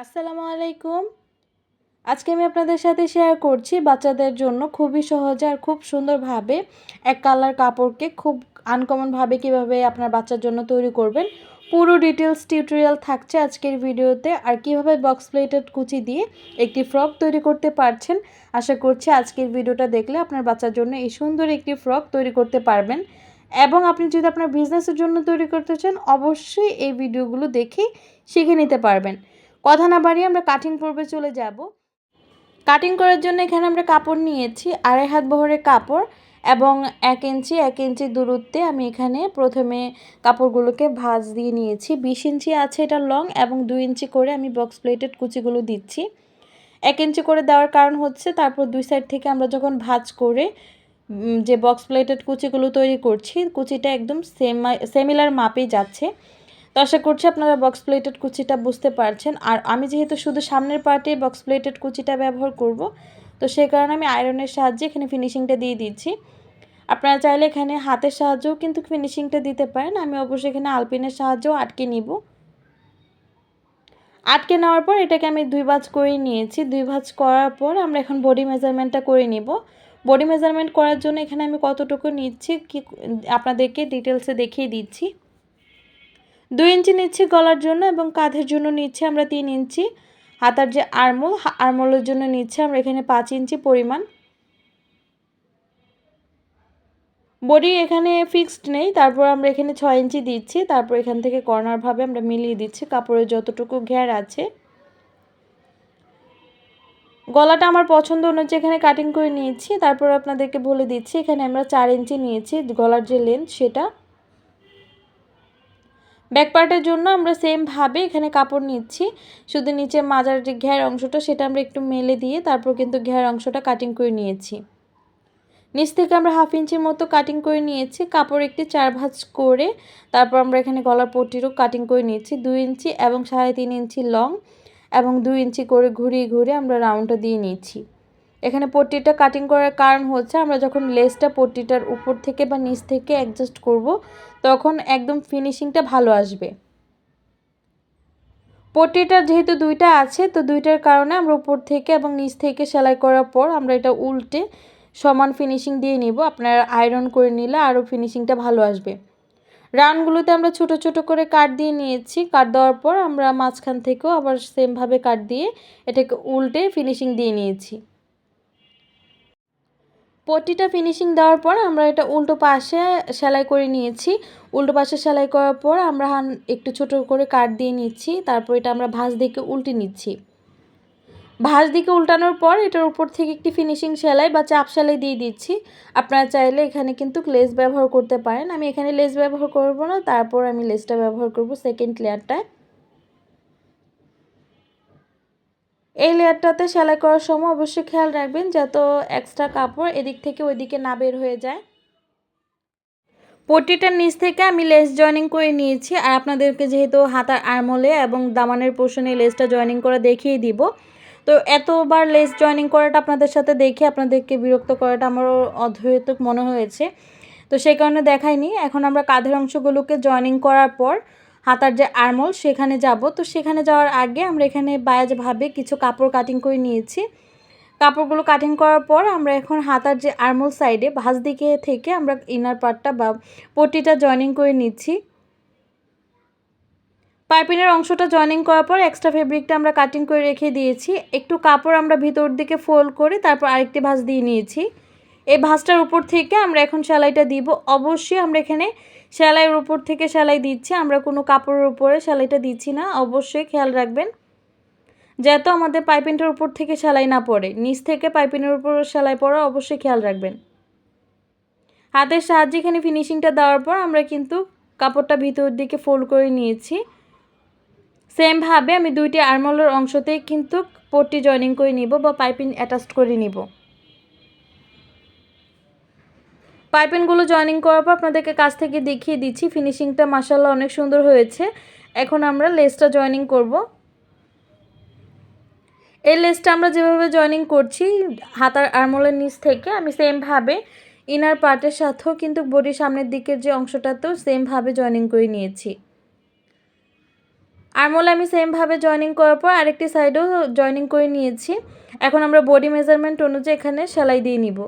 আসসালামু আলাইকুম। আজকে আমি আপনাদের সাথে শেয়ার করছি বাচ্চাদের জন্য খুবই সহজে আর খুব সুন্দরভাবে এক কালার কাপড়কে খুব আনকমনভাবে কিভাবে আপনার বাচ্চার জন্য তৈরি করবেন। পুরো ডিটেলস টিউটোরিয়াল থাকছে আজকের ভিডিওতে। আর কিভাবে বক্স প্লেটেড কুচি দিয়ে একটি ফ্রক তৈরি করতে পারছেন। আশা করছি আজকের ভিডিওটা দেখলে আপনার বাচ্চার জন্য এই সুন্দর একটি ফ্রক তৈরি করতে পারবেন। এবং আপনি যদি আপনার বিজনেসের জন্য তৈরি করতে চান, অবশ্যই এই ভিডিওগুলো দেখেই শিখে নিতে পারবেন। কথা না বাড়িয়ে আমরা কাটিং পর্বে চলে যাব। কাটিং করার জন্য এখানে আমরা কাপড় নিয়েছি 2.5 হাত বহরের কাপড় এবং 1 ইঞ্চি দূরত্বে আমি এখানে প্রথমে কাপড়গুলোকে ভাঁজ দিয়ে নিয়েছি। 20 ইঞ্চি আছে এটা লং এবং 2 ইঞ্চি করে আমি বক্স প্লেটেড কুচিগুলো দিচ্ছি। 1 ইঞ্চি করে দেওয়ার কারণ হচ্ছে তারপর দুই সাইড থেকে আমরা যখন ভাঁজ করে যে বক্স প্লেটেড কুচিগুলো তৈরি করছি, কুচিটা একদম সিমিলার মাপেই যাচ্ছে। তো আশা করছি আপনারা বক্স প্লেটেড কুচিটা বুঝতে পারছেন। আর আমি যেহেতু শুধু সামনের পার্টে বক্স প্লেটেড কুচিটা ব্যবহার করব, তো সেই কারণে আমি আয়রনের সাহায্যে এখানে ফিনিশিংটা দিয়ে দিচ্ছি। আপনারা চাইলে এখানে হাতের সাহায্যেও কিন্তু ফিনিশিংটা দিতে পারেন। আমি অবশ্যই এখানে আলপিনের সাহায্যেও আটকে নিব। আটকে নেওয়ার পর এটাকে আমি 2 ভাঁজ করে নিয়েছি। 2 ভাঁজ করার পর আমরা এখন বডি মেজারমেন্টটা করে নিব। বডি মেজারমেন্ট করার জন্য এখানে আমি কতটুকু নিচ্ছি কি আপনাদেরকে ডিটেলসে দেখিয়ে দিচ্ছি। 2 ইঞ্চি নিচ্ছি গলার জন্য এবং কাঁধের জন্য নিচ্ছি আমরা 3 ইঞ্চি। হাতার যে আরমোলের জন্য নিচ্ছি আমরা এখানে 5 ইঞ্চি পরিমাণ। বডি এখানে ফিক্সড নেই, তারপর আমরা এখানে 6 ইঞ্চি দিচ্ছি। তারপর এখান থেকে কর্নারভাবে আমরা মিলিয়ে দিচ্ছি কাপড়ের যতটুকু ঘের আছে। গলাটা আমার পছন্দ অনুযায়ী এখানে কাটিং করে নিয়েছি। তারপর আপনাদেরকে বলে দিচ্ছি এখানে আমরা 4 ইঞ্চি নিয়েছি গলার যে লেন্থ সেটা। ব্যাক পার্টের জন্য আমরা সেমভাবে এখানে কাপড় নিচ্ছি, শুধু নিচে মাজার যে ঘের অংশটা সেটা আমরা একটু মেলে দিয়ে তারপর কিন্তু ঘের অংশটা কাটিং করে নিয়েছি। নিচ থেকে আমরা 1/2 ইঞ্চির মতো কাটিং করে নিয়েছি। কাপড় একটি 4 ভাঁজ করে তারপর আমরা এখানে গলার পট্টিরও কাটিং করে নিয়েছি 2 ইঞ্চি এবং 3.5 ইঞ্চি লং এবং 2 ইঞ্চি করে ঘুরিয়ে ঘুরিয়ে আমরা রাউন্ডটা দিয়ে নিচ্ছি। এখানে পট্টিটা কাটিং করার কারণ হচ্ছে আমরা যখন লেসটা পট্টিটার উপর থেকে বা নিচ থেকে অ্যাডজাস্ট করব, তখন একদম ফিনিশিংটা ভালো আসবে। পট্টিটা যেহেতু দুইটা আছে, তো দুইটার কারণে আমরা উপর থেকে এবং নিচ থেকে সেলাই করার পর আমরা এটা উল্টে সমান ফিনিশিং দিয়ে নিব। আপনারা আয়রন করে নিলে আরও ফিনিশিংটা ভালো আসবে। রাউন্ডগুলোতে আমরা ছোট ছোট করে কাট দিয়ে নিয়েছি। কাট দেওয়ার পর আমরা মাঝখান থেকেও আবার সেমভাবে কাট দিয়ে এটাকে উল্টে ফিনিশিং দিয়ে নিয়েছি। পট্টিটা ফিনিশিং দেওয়ার পর আমরা এটা উল্টো পাশে সেলাই করে নিয়েছি। উল্টো পাশে সেলাই করার পর আমরা একটু ছোট করে কাট দিয়ে নিচ্ছি। তারপর এটা আমরা ভাঁজ দিকে উল্টে নিচ্ছি। ভাঁজ দিকে উল্টানোর পর এটার উপর থেকে একটি ফিনিশিং সেলাই বা চাপ সেলাই দিয়ে দিচ্ছি। আপনারা চাইলে এখানে কিন্তু লেস ব্যবহার করতে পারেন। আমি এখানে লেস ব্যবহার করব না, তারপর আমি লেসটা ব্যবহার করব সেকেন্ড লেয়ারটায়। এই লেয়ারটাতে সেলাই করার সময় অবশ্যই খেয়াল রাখবেন যাতে এক্সট্রা কাপড় এদিক থেকে ওইদিকে না বের হয়ে যায়। পট্টিটার নিচ থেকে আমি লেস জয়েনিং করে নিয়েছি। আর আপনাদেরকে যেহেতু হাতার আরমোলে এবং দামানের পোর্শনে লেসটা জয়েনিং করা দেখিয়ে দিব, তো এতবার লেস জয়েনিং করাটা আপনাদের সাথে দেখে আপনাদেরকে বিরক্ত করাটা আমারও অহেতুক মনে হয়েছে, তো সেই কারণে দেখাইনি। এখন আমরা কাঁধের অংশগুলোকে জয়েনিং করার পর হাতার যে আরমোল সেখানে যাব। তো সেখানে যাওয়ার আগে আমরা এখানে বায়াজভাবে কিছু কাপড় কাটিং করে নিয়েছি। কাপড়গুলো কাটিং করার পর আমরা এখন হাতার যে আরমোল সাইডে ভাঁজ দিকে থেকে আমরা ইনার পার্টটা বা পট্টিটা জয়েনিং করে নিচ্ছি। পাইপিনের অংশটা জয়েনিং করার পর এক্সট্রা ফেব্রিকটা আমরা কাটিং করে রেখে দিয়েছি। একটু কাপড় আমরা ভিতর দিকে ফোল্ড করে তারপর আরেকটি ভাঁজ দিয়ে নিয়েছি। এই ভাঁজটার উপর থেকে আমরা এখন সেলাইটা দিব। অবশ্যই আমরা এখানে সেলাইয়ের উপর থেকে সেলাই দিচ্ছি, আমরা কোনো কাপড়ের উপরে সেলাইটা দিচ্ছি না। অবশ্যই খেয়াল রাখবেন যাতে আমাদের পাইপিংটার উপর থেকে সেলাই না পড়ে। নিচ থেকে পাইপিনের উপর সেলাই পড়া অবশ্যই খেয়াল রাখবেন। হাতের সাহায্যে এখানে ফিনিশিংটা দেওয়ার পর আমরা কিন্তু কাপড়টা ভিতর দিকে ফোল্ড করে নিয়েছি। সেমভাবে আমি দুইটি আরমোলের অংশতেই কিন্তু পট্টি জয়েনিং করে নিব বা পাইপিং অ্যাটাচ করে নিব। পাইপিংগুলো জয়েনিং করার পর আপনাদেরকে কাছ থেকে দেখিয়ে দিচ্ছি ফিনিশিংটা মাশাআল্লাহ অনেক সুন্দর হয়েছে। এখন আমরা লেসটা জয়েনিং করব। এই লেসটা আমরা যেভাবে জয়েনিং করছি হাতার আরমোলের নিচ থেকে, আমি সেমভাবে ইনার পার্টের সাথেও কিন্তু বডির সামনের দিকের যে অংশটাতেও সেমভাবে জয়েনিং করে নিয়েছি। আর্মহোলে আমি সেমভাবে জয়েনিং করার পর আরেকটি সাইডেও জয়েনিং করে নিয়েছি। এখন আমরা বডি মেজারমেন্ট অনুযায়ী এখানে সেলাই দিয়ে নিব।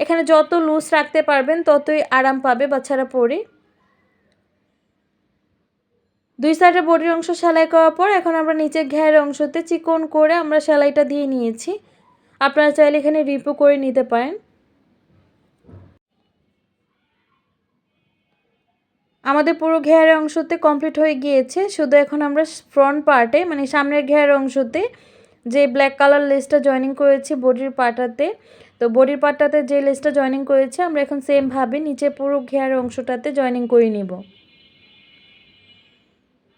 এখানে যত লুজ রাখতে পারবেন ততই আরাম পাবে বাচ্চারা পরে। 2 সাইডের বডির অংশ সেলাই করার পর এখন আমরা নিচের ঘেরের অংশতে চিকন করে আমরা সেলাইটা দিয়ে নিয়েছি। আপনারা চাইলে এখানে রিপও করে নিতে পারেন। আমাদের পুরো ঘেরের অংশতে কমপ্লিট হয়ে গিয়েছে। শুধু এখন আমরা ফ্রন্ট পার্টে মানে সামনের ঘেরের অংশতে যে ব্ল্যাক কালার লেসটা জয়েনিং করেছি বডির পার্টটাতে, তো বডির পার্টটাতে যে লেসটা জয়েনিং করেছি আমরা এখন সেমভাবে নিচে পুরো ঘেরের অংশটাতে জয়েনিং করে নিব।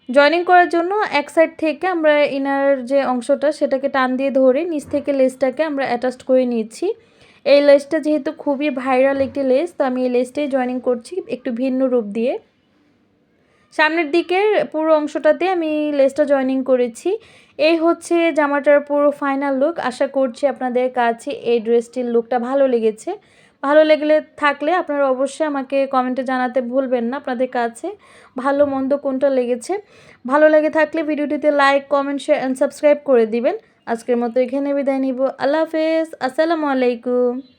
জয়েনিং করার জন্য এক সাইড থেকে আমরা ইনার যে অংশটা সেটাকে টান দিয়ে ধরে নিচ থেকে লেসটাকে আমরা অ্যাটাচ করে নিচ্ছি। এই লেসটা যেহেতু খুবই ভাইরাল একটি লেস, তো আমি এই লেসটাই জয়েনিং করছি একটু ভিন্ন রূপ দিয়ে। সামনের দিকের পুরো অংশটাতে আমি লেসটা জয়েনিং করেছি। এই হচ্ছে জামাটার পুরো ফাইনাল লুক। আশা করছি আপনাদের কাছে এই ড্রেসটির লুকটা ভালো লেগেছে। ভালো থাকলে আপনারা অবশ্যই আমাকে কমেন্টে জানাতে ভুলবেন না আপনাদের কাছে ভালো মন্দ কোনটা লেগেছে। ভালো লেগে থাকলে ভিডিওটিতে like, comment, share and subscribe করে দিবেন। আজকের মতো এখানে বিদায় নিব। আল্লাহ হাফেজ। আসসালামু আলাইকুম।